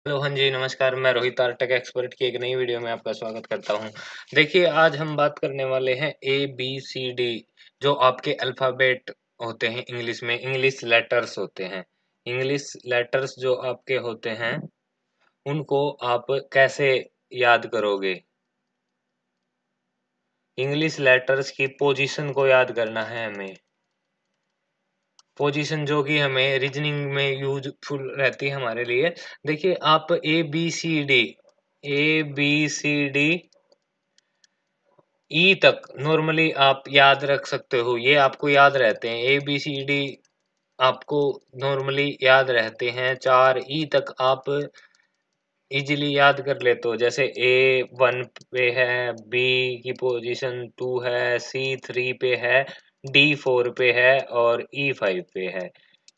Hello, हाँ जी, नमस्कार। मैं रोहित आर्टेक एक्सपर्ट की एक नई वीडियो में आपका स्वागत करता हूँ। देखिए, आज हम बात करने वाले हैं ABCD, जो आपके अल्फ़ाबेट होते हैं इंग्लिश में, इंग्लिश लेटर्स होते हैं। इंग्लिश लेटर्स जो आपके होते हैं, उनको आप कैसे याद करोगे? इंग्लिश लेटर्स की पोजीशन को याद करना है हमें। पोजीशन जो कि हमें रीजनिंग में यूज़फुल रहती है हमारे लिए। देखिए, आप ए बी सी डी ई तक नॉर्मली आप याद रख सकते हो, ये आपको याद रहते हैं। ABCD आपको नॉर्मली याद रहते हैं। 4 ई तक आप इजीली याद कर लेते हो। जैसे A1 पे है, B की पोजीशन 2 है, C3 पे है, D4 पे है और E5 पे है।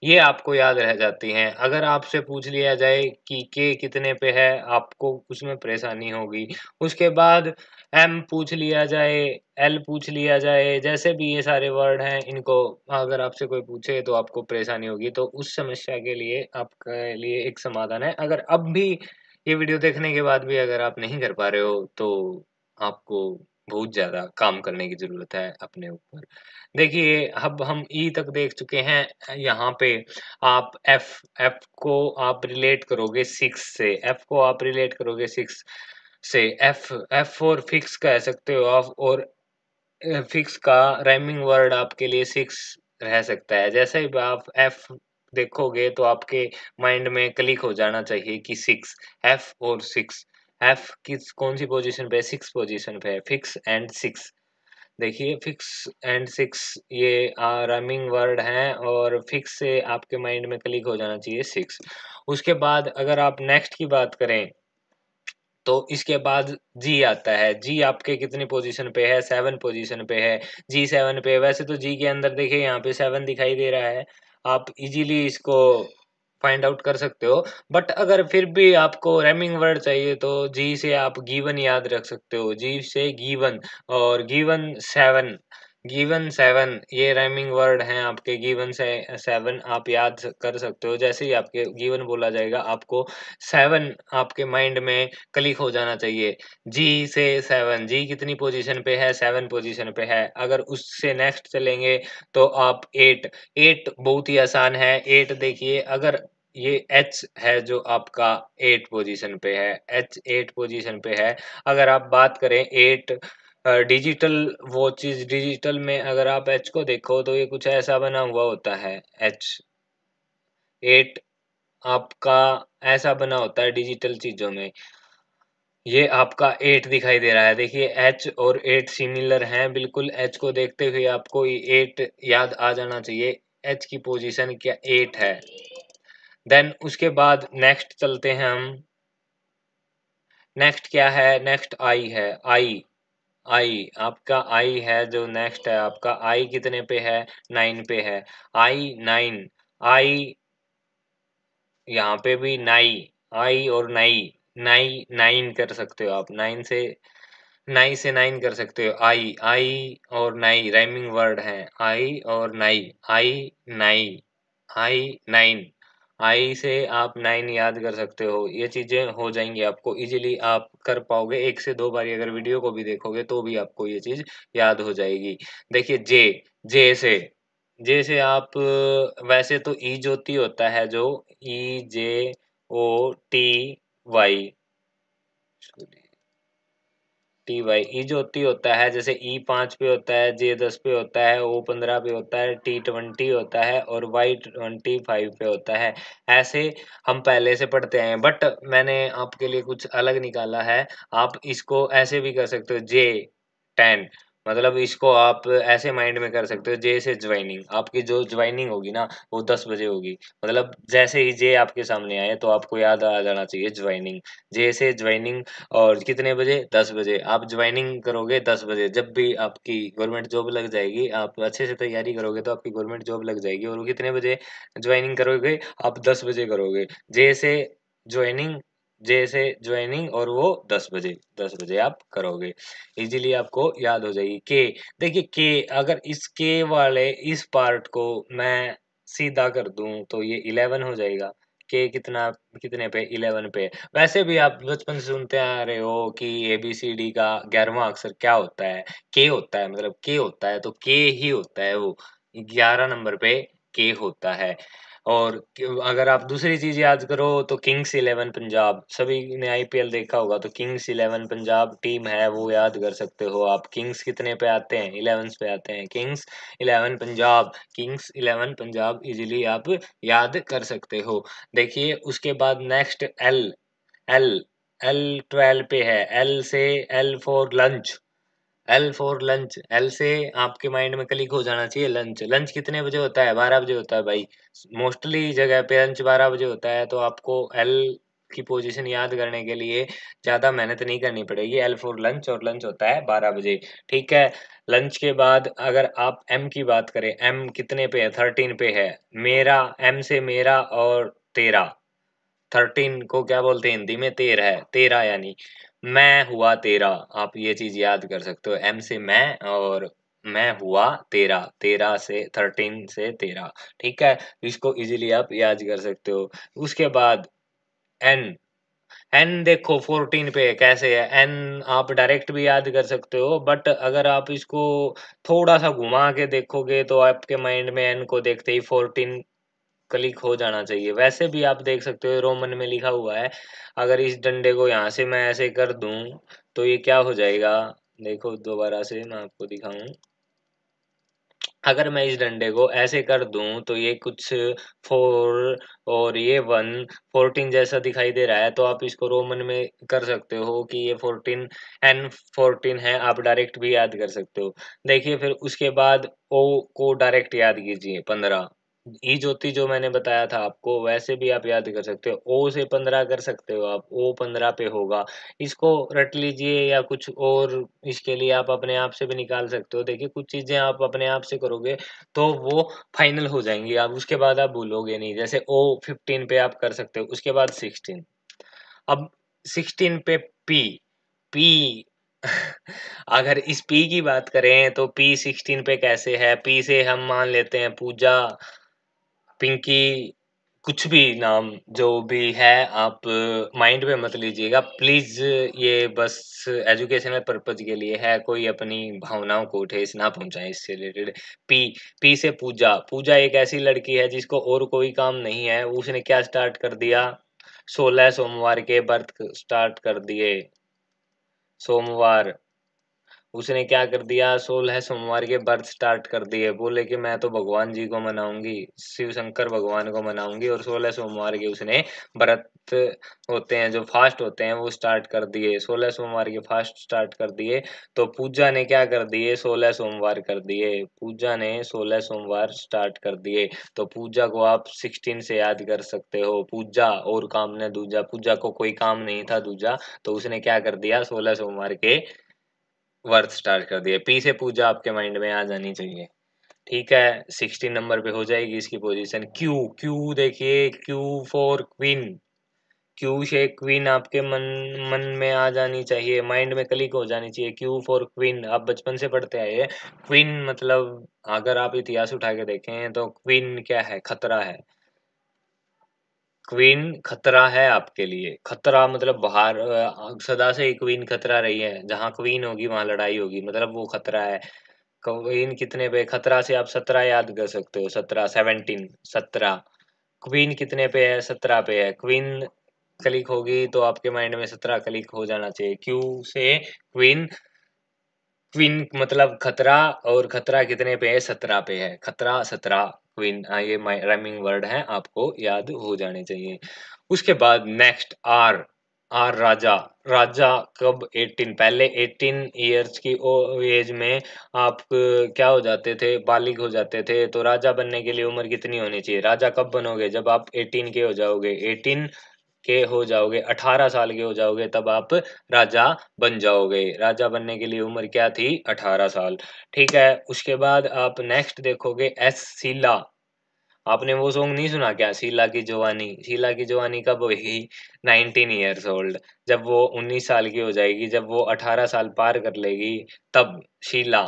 ये आपको याद रह जाती हैं। अगर आपसे पूछ लिया जाए कि K कितने पे है, आपको उसमें परेशानी होगी। उसके बाद M पूछ लिया जाए, L पूछ लिया जाए, जैसे भी ये सारे वर्ड हैं, इनको अगर आपसे कोई पूछे तो आपको परेशानी होगी। तो उस समस्या के लिए आपके लिए एक समाधान है। अगर अब भी ये वीडियो देखने के बाद भी अगर आप नहीं कर पा रहे हो, तो आपको बहुत ज़्यादा काम करने की ज़रूरत है अपने ऊपर। देखिए, अब हम ई तक देख चुके हैं। यहाँ पे आप एफ को आप रिलेट करोगे 6 से, एफ को आप रिलेट करोगे 6 से। एफ एफ फॉर फिक्स कह सकते हो आप, और फिक्स का राइमिंग वर्ड आपके लिए 6 रह सकता है। जैसे ही आप एफ देखोगे तो आपके माइंड में क्लिक हो जाना चाहिए कि 6, एफ और 6। एफ किस कौन सी पोजीशन पे है? 6 पोजीशन पे है। फिक्स एंड 6, देखिए, फिक्स एंड 6 ये राइमिंग वर्ड हैं, और फिक्स से आपके माइंड में क्लिक हो जाना चाहिए 6। उसके बाद अगर आप नेक्स्ट की बात करें, तो इसके बाद जी आता है। जी आपके कितनी पोजीशन पे है? 7 पोजीशन पे है। जी 7 पे है। वैसे तो जी के अंदर देखिए यहाँ पे 7 दिखाई दे रहा है। आप इजीली इसको फाइंड आउट कर सकते हो। बट अगर फिर भी आपको रैमिंग वर्ड चाहिए तो जी से आप गिवन याद रख सकते हो। जी से गिवन, और गिवन 7, गिवन 7 ये राइमिंग वर्ड हैं आपके। गिवन से 7 आप याद कर सकते हो। जैसे ही आपके गिवन बोला जाएगा, आपको 7 आपके माइंड में क्लिक हो जाना चाहिए। जी से 7, जी कितनी पोजीशन पे है? 7 पोजीशन पे है। अगर उससे नेक्स्ट चलेंगे तो आप 8, 8 बहुत ही आसान है। 8 देखिए, अगर ये एच है जो आपका 8 पोजीशन पे है, एच 8 पोजीशन पे है। अगर आप बात करें 8 डिजिटल वॉचेस, डिजिटल में अगर आप एच को देखो तो ये कुछ ऐसा बना हुआ होता है। एच 8 आपका ऐसा बना होता है डिजिटल चीजों में। ये आपका 8 दिखाई दे रहा है। देखिए, एच और 8 सिमिलर हैं बिल्कुल। एच को देखते हुए आपको ये 8 याद आ जाना चाहिए। एच की पोजीशन क्या 8 है। देन उसके बाद नेक्स्ट चलते हैं हम। नेक्स्ट क्या है? नेक्स्ट आई है। आई, आई आपका आई है जो नेक्स्ट है आपका। आई कितने पे है? 9 पे है। आई 9, आई यहाँ पे भी नाई, आई और नाई, नाई 9 कर सकते हो आप। 9 से 9 से 9 कर सकते हो। आई, आई और नाई राइमिंग वर्ड है। आई और नाई, आई नाई, आई 9, आई से आप 9 याद कर सकते हो। ये चीजें हो जाएंगी आपको इजीली, आप कर पाओगे। 1 से 2 बारी अगर वीडियो को भी देखोगे तो भी आपको ये चीज याद हो जाएगी। देखिए, जे, जे से, जे से आप वैसे तो ई ज्योति होता है, जो EJOTY, TY ई ज्योति होता है। जैसे E5 पे होता है, J10 पे होता है, O15 पे होता है, T20 होता है और Y25 पे होता है। ऐसे हम पहले से पढ़ते हैं, बट मैंने आपके लिए कुछ अलग निकाला है। आप इसको ऐसे भी कर सकते हो, J10, मतलब इसको आप ऐसे माइंड में कर सकते हो। जे से ज्वाइनिंग, आपकी जो ज्वाइनिंग होगी ना, वो 10 बजे होगी। मतलब जैसे ही जे आपके सामने आए तो आपको याद आ जाना चाहिए ज्वाइनिंग। जे से ज्वाइनिंग, और कितने बजे? 10 बजे। आप ज्वाइनिंग करोगे 10 बजे। जब भी आपकी गवर्नमेंट जॉब लग जाएगी, आप अच्छे से तैयारी करोगे तो आपकी गवर्नमेंट जॉब लग जाएगी। और वो कितने बजे ज्वाइनिंग करोगे? आप 10 बजे करोगे। जे से ज्वाइनिंग, जे से ज्वाइनिंग, और वो 10 बजे, 10 बजे आप करोगे। इजीली आपको याद हो जाएगी। के, देखिए के, अगर इस के वाले इस पार्ट को मैं सीधा कर दूं तो ये 11 हो जाएगा। के कितने पे 11 पे। वैसे भी आप बचपन से सुनते आ रहे हो कि ABCD का 11वां अक्षर क्या होता है, के होता है, मतलब के होता है, तो के ही होता है वो, 11 नंबर पे के होता है। और अगर आप दूसरी चीज याद करो तो किंग्स 11 पंजाब, सभी ने IPL देखा होगा, तो किंग्स 11 पंजाब टीम है वो याद कर सकते हो आप। किंग्स कितने पे आते हैं, 11 पे आते हैं, Kings 11 Punjab, Kings 11 Punjab easily आप याद कर सकते हो। देखिए उसके बाद नेक्स्ट एल, एल एल 12 पे है, एल से, L for lunch, L for lunch, L से आपके माइंड में क्लिक हो जाना चाहिए लंच। लंच कितने बजे होता है, 12 बजे होता है भाई। मोस्टली जगह पे लंच 12 बजे होता है, तो आपको एल की पोजीशन याद करने के लिए ज्यादा मेहनत नहीं करनी पड़ेगी। एल फॉर लंच, और लंच होता है 12 बजे। ठीक है। लंच के बाद अगर आप एम की बात करें, एम कितने पे है, 13 पे है। मेरा, एम से मेरा और तेरा, 13 को क्या बोलते हैं हिंदी में, तेरह है, तेरह यानी मैं हुआ तेरा। आप ये चीज याद कर सकते हो, एम से मैं और मैं हुआ तेरा, 13 से 13 से 13। ठीक है, इसको इजीली आप याद कर सकते हो। उसके बाद एन, एन देखो 14 पे कैसे है एन, आप डायरेक्ट भी याद कर सकते हो, बट अगर आप इसको थोड़ा सा घुमा के देखोगे तो आपके माइंड में एन को देखते ही 14 क्लिक हो जाना चाहिए। वैसे भी आप देख सकते हो रोमन में लिखा हुआ है, अगर इस डंडे को यहाँ से मैं ऐसे कर दूं तो ये क्या हो जाएगा, देखो दोबारा से मैं आपको दिखाऊं। अगर मैं इस डंडे को ऐसे कर दूं तो ये कुछ 4 और ये 1, 14 जैसा दिखाई दे रहा है, तो आप इसको रोमन में कर सकते हो कि ये 14 एन 14 है, आप डायरेक्ट भी याद कर सकते हो। देखिए फिर उसके बाद ओ को डायरेक्ट याद कीजिए, 15 ई ज्योति जो मैंने बताया था आपको, वैसे भी आप याद कर सकते हो। ओ से 15 कर सकते हो आप, ओ 15 पे होगा, इसको रट लीजिए, या कुछ और इसके लिए आप अपने आप से भी निकाल सकते हो। देखिए कुछ चीजें आप अपने आप से करोगे तो वो फाइनल हो जाएंगी, आप उसके बाद आप भूलोगे नहीं। जैसे ओ 15 पे आप कर सकते हो, उसके बाद 16, अब 16 पे पी, पी अगर इस पी की बात करें तो पी 16 पे कैसे है, पी से हम मान लेते हैं पूजा, पिंकी, कुछ भी नाम जो भी है आप माइंड में मत लीजिएगा प्लीज, ये बस एजुकेशनल पर्पज के लिए है, कोई अपनी भावनाओं को ठेस ना पहुंचाए इससे रिलेटेड। पी, पी से पूजा, पूजा एक ऐसी लड़की है जिसको और कोई काम नहीं है, उसने क्या स्टार्ट कर दिया, 16 सोमवार के व्रत स्टार्ट कर दिए, सोमवार, उसने क्या कर दिया, 16 सोमवार के व्रत स्टार्ट कर दिए, बोले कि मैं तो भगवान जी को मनाऊंगी, शिव शंकर भगवान को मनाऊंगी, और 16 सोमवार के उसने व्रत होते हैं जो फास्ट होते हैं वो स्टार्ट कर दिए, 16 सोमवार के फास्ट स्टार्ट कर दिए। तो पूजा ने क्या कर दिए, 16 सोमवार कर दिए, पूजा ने 16 सोमवार स्टार्ट कर दिए। तो पूजा को आप 16 से याद कर सकते हो, पूजा और काम ने दूजा, पूजा को कोई काम नहीं था दूजा, तो उसने क्या कर दिया, 16 सोमवार के वर्थ स्टार्ट कर दिए। पी से पूजा आपके माइंड में आ जानी चाहिए। ठीक है, 16 नंबर पे हो जाएगी इसकी पोजीशन। क्यू, क्यू देखिए, क्यू फॉर क्वीन, क्यू से क्वीन आपके मन मन में आ जानी चाहिए, माइंड में क्लिक हो जानी चाहिए, क्यू फॉर क्वीन, आप बचपन से पढ़ते आए हैं। क्वीन मतलब अगर आप इतिहास उठा के देखें तो क्वीन क्या है, खतरा है। क्वीन खतरा है आपके लिए, खतरा मतलब बाहर, सदा से ही क्वीन खतरा रही है, जहां क्वीन होगी वहां लड़ाई होगी, मतलब वो खतरा है। क्वीन कितने पे, खतरा से आप 17 याद कर सकते हो, 17, 17, 17। क्वीन कितने पे है, 17 पे है, क्वीन क्लिक होगी तो आपके माइंड में 17 क्लिक हो जाना चाहिए। क्यू से क्वीन, क्वीन मतलब खतरा, और खतरा कितने पे है, 17 पे है, खतरा 17, क्वीन, ये राइमिंग वर्ड है, आपको याद हो जाने चाहिए। उसके बाद नेक्स्ट आर, आर राजा, राजा कब, 18, पहले 18 ईयर्स की एज में आप क्या हो जाते थे, बालिग हो जाते थे, तो राजा बनने के लिए उम्र कितनी होनी चाहिए, राजा कब बनोगे, जब आप 18 के हो जाओगे, 18 के हो जाओगे, 18 साल के हो जाओगे, तब आप राजा बन जाओगे। राजा बनने के लिए उम्र क्या थी, 18 साल। ठीक है, उसके बाद आप नेक्स्ट देखोगे एस, शीला, आपने वो सॉन्ग नहीं सुना क्या, शीला की जवानी, शीला की जवानी कब होगी, 19 ईयर्स ओल्ड, जब वो 19 साल की हो जाएगी, जब वो 18 साल पार कर लेगी, तब शीला,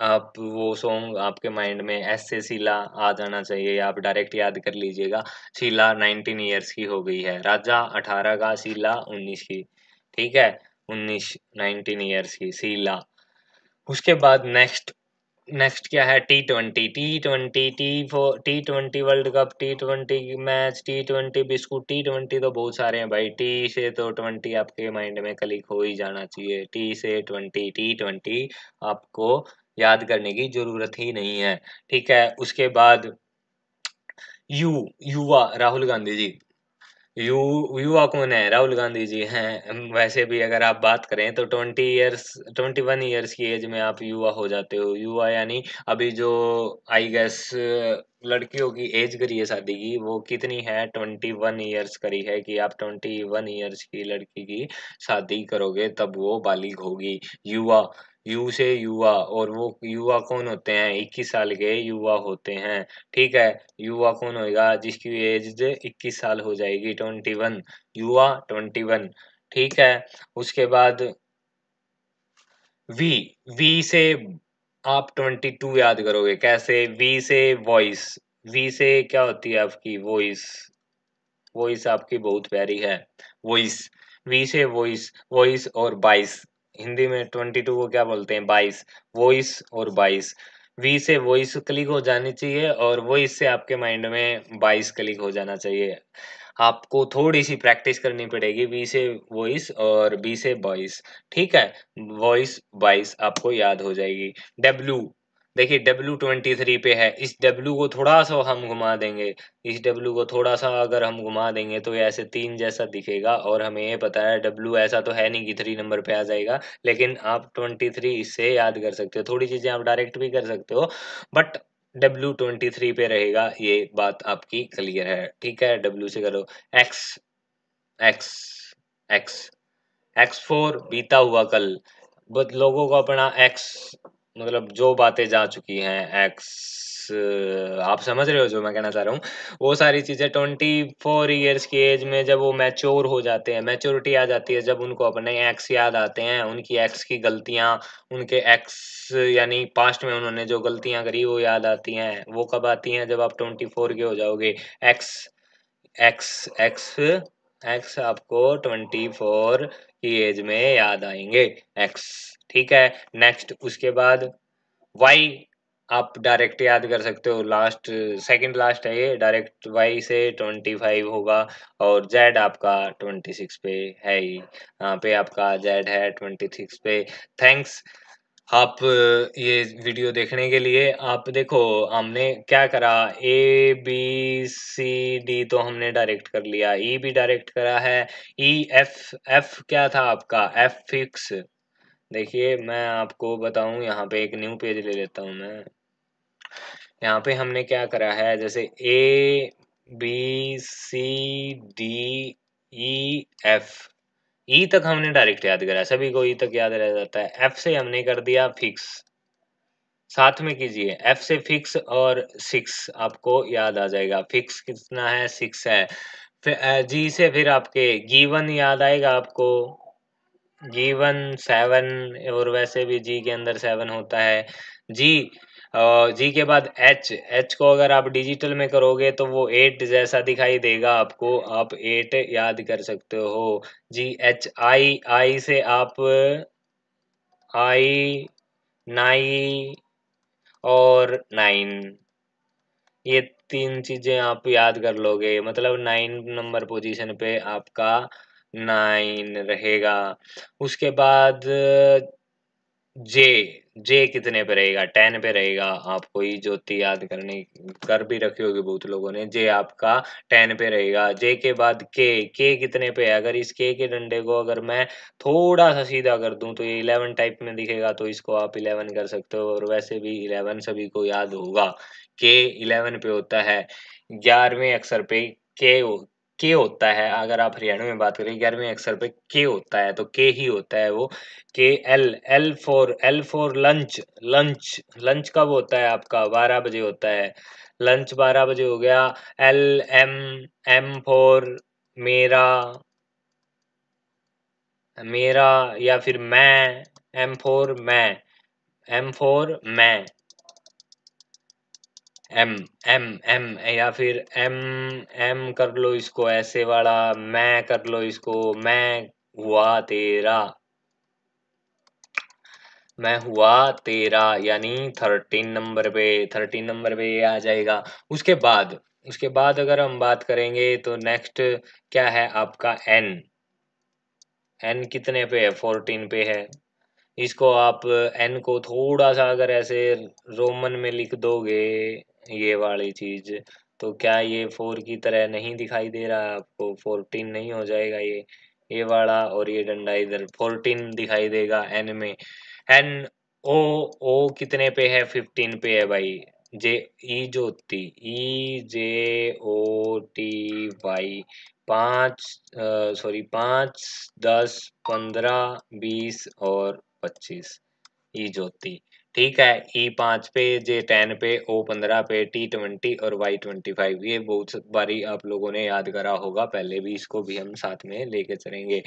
आप वो सॉन्ग आपके माइंड में एस से शीला आ जाना चाहिए, आप डायरेक्ट याद कर लीजिएगा। शीला 19 ईयर्स की हो गई है, राजा 18 का, शीला 19 की। ठीक है, 19 19 ईयर्स की शीला। उसके बाद नेक्स्ट नेक्स्ट क्या है, टी20 टी20 वर्ल्ड कप, टी20 मैच, टी20 बिस्कुट, टी20 तो बहुत सारे हैं भाई, टी से तो 20 आपके माइंड में क्लिक हो ही जाना चाहिए, टी से 20, टी20 आपको याद करने की जरूरत ही नहीं है। ठीक है, उसके बाद यू युवा राहुल गांधी जी। यू युवा कौन है, राहुल गांधी जी हैं। वैसे भी अगर आप बात करें तो 21 ईयर्स की एज में आप युवा हो जाते हो। युवा यानी अभी जो आई गेस लड़कियों की एज करी है शादी की, वो कितनी है, 21 ईयर्स करी है, कि आप 21 ईयर्स की लड़की की शादी करोगे तब वो बालिग होगी। युवा, यू से युवा, और वो युवा कौन होते हैं, 21 साल के युवा होते हैं। ठीक है, युवा कौन होएगा, जिसकी एज 21 साल हो जाएगी, 21, युवा 21। ठीक है, उसके बाद वी, वी से आप 22 याद करोगे कैसे, वी से वॉइस, वी से क्या होती है आपकी वॉइस, वॉइस आपकी बहुत प्यारी है, वॉइस, वी से वॉइस, वॉइस और 22, हिंदी में 22 को क्या बोलते हैं, 22, वॉइस और 22। वी से वॉइस क्लिक हो जानी चाहिए, और वॉइस से आपके माइंड में 22 क्लिक हो जाना चाहिए। आपको थोड़ी सी प्रैक्टिस करनी पड़ेगी, वी से वॉइस और बी से वॉइस। ठीक है, वॉइस 22 आपको याद हो जाएगी। डब्ल्यू, देखिए W23 पे है, इस W को थोड़ा सा हम घुमा देंगे, इस W को थोड़ा सा अगर हम घुमा देंगे तो ये ऐसे 3 जैसा दिखेगा, और हमें ये पता है W ऐसा तो है नहीं कि 3 नंबर पे आ जाएगा, लेकिन आप 23 इससे याद कर सकते हो। थोड़ी चीजें आप डायरेक्ट भी कर सकते हो, बट W23 पे रहेगा, ये बात आपकी क्लियर है। ठीक है, W से करो। एक्स, एक्स, एक्स, X4 बीता हुआ कल, बट लोगों को अपना एक्स, मतलब जो बातें जा चुकी हैं, एक्स, आप समझ रहे हो जो मैं कहना चाह रहा हूँ। वो सारी चीजें 24 ईयर्स की एज में जब वो मैच्योर हो जाते हैं, मैच्योरिटी आ जाती है, जब उनको अपने एक्स याद आते हैं, उनकी एक्स की गलतियां, उनके एक्स यानी पास्ट में उन्होंने जो गलतियां करी वो याद आती हैं। वो कब आती हैं, जब आप 24 के हो जाओगे। एक्स, एक्स, एक्स, एक्स आपको 24 की एज में याद आएंगे, एक्स। ठीक है, नेक्स्ट उसके बाद वाई, आप डायरेक्ट याद कर सकते हो, लास्ट सेकंड लास्ट है ये, डायरेक्ट वाई से 25 होगा, और जेड आपका 26 पे है ही, यहाँ पे आपका जेड है 26 पे। थैंक्स आप ये वीडियो देखने के लिए। आप देखो हमने क्या करा, ए बी सी डी तो हमने डायरेक्ट कर लिया, ई भी डायरेक्ट करा है, ई एफ, एफ क्या था आपका, एफ फिक्स। देखिए मैं आपको बताऊं, यहाँ पे एक न्यू पेज ले लेता हूँ मैं। यहाँ पे हमने क्या करा है, जैसे A B C D E F, E तक हमने डायरेक्ट याद करा, सभी को ई तक याद रह जाता है। एफ से हमने कर दिया फिक्स, साथ में कीजिए, एफ से फिक्स और 6 आपको याद आ जाएगा, फिक्स कितना है, 6 है। फिर जी से फिर आपके गिवन याद आएगा आपको, गिवन 7, और वैसे भी जी के अंदर 7 होता है। जी, जी के बाद एच, एच को अगर आप डिजिटल में करोगे तो वो 8 जैसा दिखाई देगा आपको, आप 8 याद कर सकते हो। जी एच आई, आई से आप आई, नाई और 9, ये 3 चीजें आप याद कर लोगे, मतलब 9 नंबर पोजीशन पे आपका 9 रहेगा। उसके बाद जे, जे कितने पे रहेगा, 10 पे रहेगा। आपको ये ज्योति याद करने कर भी रखी होगी बहुत लोगों ने, जे आपका 10 पे रहेगा। जे के बाद के कितने पे है, अगर इस के डंडे को अगर मैं थोड़ा सा सीधा कर दूं तो ये 11 टाइप में दिखेगा, तो इसको आप 11 कर सकते हो, और वैसे भी 11 सभी को याद होगा, के 11 पे होता है। 11वें अक्षर पे के के होता है, अगर आप हरियाणा में बात करें 11वें अक्षर पे के होता है, तो के ही होता है वो। के L, L for lunch, lunch, lunch कब होता है आपका, 12 बजे होता है, लंच 12 बजे हो गया। एल एम, एम फॉर मेरा, मेरा या फिर मैं, एम फॉर मैं, M फॉर मैं, एम एम एम, या फिर एम एम कर लो इसको ऐसे वाला, मैं कर लो इसको, मैं हुआ तेरा, मैं हुआ तेरा, यानी 13 नंबर पे, 13 नंबर पे ये आ जाएगा। उसके बाद अगर हम बात करेंगे तो नेक्स्ट क्या है आपका एन। एन कितने पे है? 14 पे है। इसको आप एन को थोड़ा सा अगर ऐसे रोमन में लिख दोगे, ये वाली चीज, तो क्या ये 4 की तरह नहीं दिखाई दे रहा है आपको? 14 नहीं हो जाएगा ये वाला, और ये डंडा इधर 14 दिखाई देगा एन में। एन ओ, ओ कितने पे है? 15 पे है भाई। जे ई ज्योति, ई जे ओ टी वाई, 5 सॉरी 5 10 15 20 और 25, ई ज्योति। ठीक है, ई 5 पे, जे 10 पे, ओ 15 पे, टी 20 और वाई 25। ये बहुत बारी आप लोगों ने याद करा होगा पहले भी, इसको भी हम साथ में लेके चलेंगे।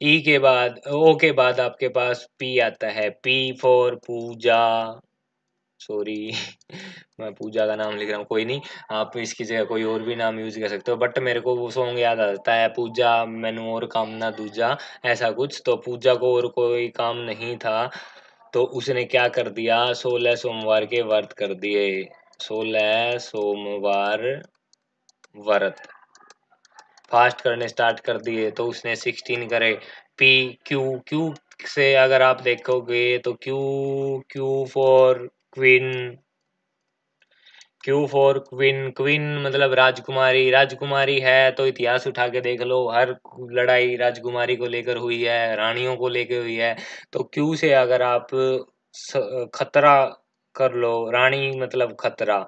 ई के बाद, ओ के बाद आपके पास पी आता है। पी फॉर पूजा, सॉरी मैं पूजा का नाम लिख रहा हूँ, कोई नहीं, आप इसकी जगह कोई और भी नाम यूज कर सकते हो, बट मेरे को वो सॉन्ग याद आता है, पूजा मैनू और काम ना दूजा, ऐसा कुछ। तो पूजा को और कोई काम नहीं था, तो उसने क्या कर दिया, 16 सोमवार के व्रत कर दिए। 16 सोमवार व्रत फास्ट करने स्टार्ट कर दिए, तो उसने 16 करे। पी क्यू, क्यू से अगर आप देखोगे तो Q, Q for queen, Q for queen, queen मतलब राजकुमारी, राजकुमारी है तो इतिहास उठा के देख लो, हर लड़ाई राजकुमारी को लेकर हुई है, रानियों को लेकर हुई है। तो क्यू से अगर आप खतरा कर लो, रानी मतलब खतरा,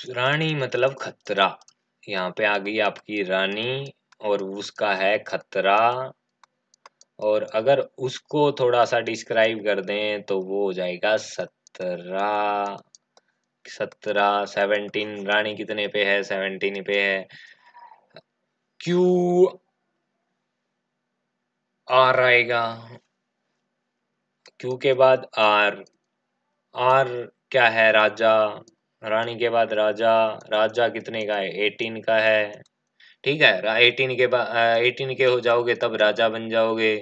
रानी मतलब खतरा, यहाँ पे आ गई आपकी रानी, और उसका है खतरा। और अगर उसको थोड़ा सा डिस्क्राइब कर दें तो वो हो जाएगा 17, 17 रानी कितने पे है? 17 पे है। क्यू आर आएगा, क्यू के बाद आर, आर क्या है? राजा, रानी के बाद राजा, राजा कितने का है? 18 का है। ठीक है, 18 के बाद 18 के हो जाओगे तब राजा बन जाओगे।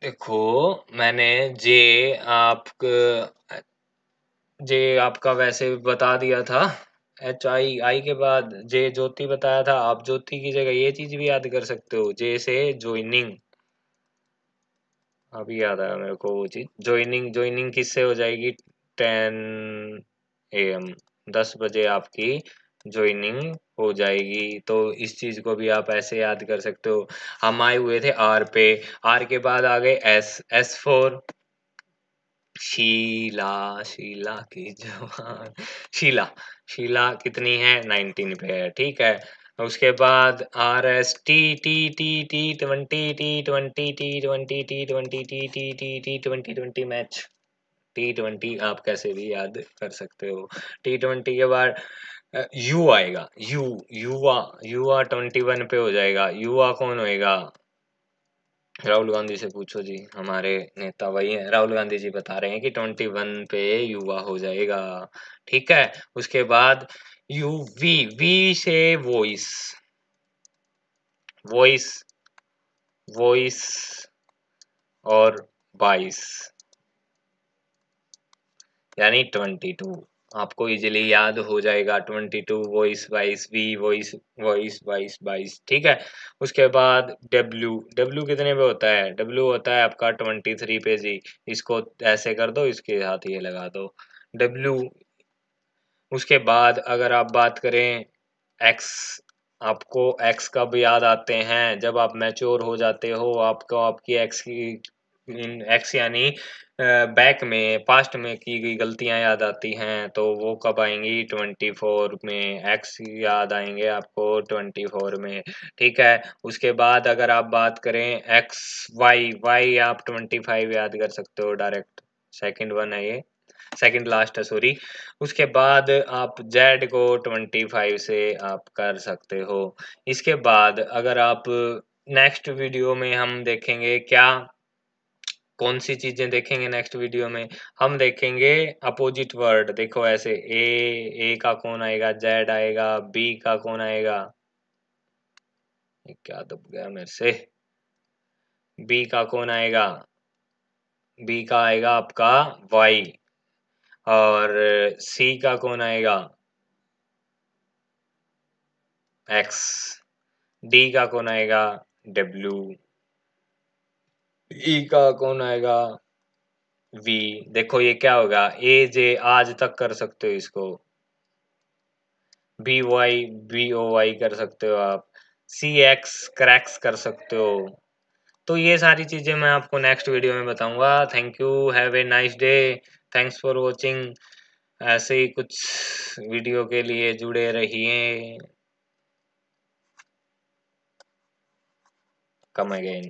देखो मैंने जे आप जे आपका वैसे बता दिया था, एच आई, आई के बाद जे ज्योति बताया था, आप ज्योति की जगह ये चीज भी याद कर सकते हो, जे से ज्वाइनिंग। अभी याद आया मेरे को वो चीज, ज्वाइनिंग, ज्वाइनिंग किससे हो जाएगी? 10 AM, 10 बजे आपकी ज्वाइनिंग हो जाएगी। तो इस चीज को भी आप ऐसे याद कर सकते हो। हम आए हुए थे आर पे, आर के बाद आ गए S, S for Sheela, Sheela की जवान, शीला, शीला कितनी है? 19 पे है। ठीक है, उसके बाद R S T, T T T 20, T 20, T 20, T 20, T T T T 20 match, T20 आप कैसे भी याद कर सकते हो। T20 के बाद यू आएगा, यू, युवा, युवा 21 पे हो जाएगा। युवा कौन होएगा? राहुल गांधी से पूछो जी, हमारे नेता वही है, राहुल गांधी जी बता रहे हैं कि 21 पे युवा हो जाएगा। ठीक है, उसके बाद यू वी, वी से वॉइस, वॉइस, वॉइस और 22, यानी 22 आपको इजीली याद हो जाएगा। 22 वॉइस 22, वी वॉइस, वॉइस 22 22। ठीक है, उसके बाद डब्ल्यू, डब्ल्यू कितने पे होता है? डब्ल्यू होता है आपका 23 पे जी। इसको ऐसे कर दो, इसके साथ ये लगा दो, डब्ल्यू। उसके बाद अगर आप बात करें एक्स, आपको एक्स कब याद आते हैं? जब आप मैच्योर हो जाते हो, आपको आपकी एक्स की, एक्स यानी बैक में, पास्ट में की गई गलतियां याद आती हैं, तो वो कब आएंगी? 24 में एक्स याद आएंगे आपको 24 में। ठीक है, उसके बाद अगर आप बात करें एक्स वाई, वाई आप 25 याद कर सकते हो डायरेक्ट, सेकंड वन है ये, सेकंड लास्ट है सॉरी। उसके बाद आप जेड को 25 से आप कर सकते हो। इसके बाद अगर आप नेक्स्ट वीडियो में हम देखेंगे क्या, कौन सी चीजें देखेंगे नेक्स्ट वीडियो में, हम देखेंगे अपोजिट वर्ड। देखो ऐसे ए का कौन आएगा, जेड आएगा, बी का कौन आएगा, ये क्या दब गया मेरे से, बी का कौन आएगा, बी का आएगा आपका वाई, और सी का कौन आएगा एक्स, डी का कौन आएगा डब्ल्यू, ई का कौन आएगा वी। देखो ये क्या होगा, ए जे आज तक कर सकते हो इसको, B Y B O Y कर सकते हो आप, सी एक्स क्रैक्स कर सकते हो। तो ये सारी चीजें मैं आपको नेक्स्ट वीडियो में बताऊंगा। Thank you, have a nice day, thanks for watching. ऐसे ही कुछ वीडियो के लिए जुड़े रहिए। Come again.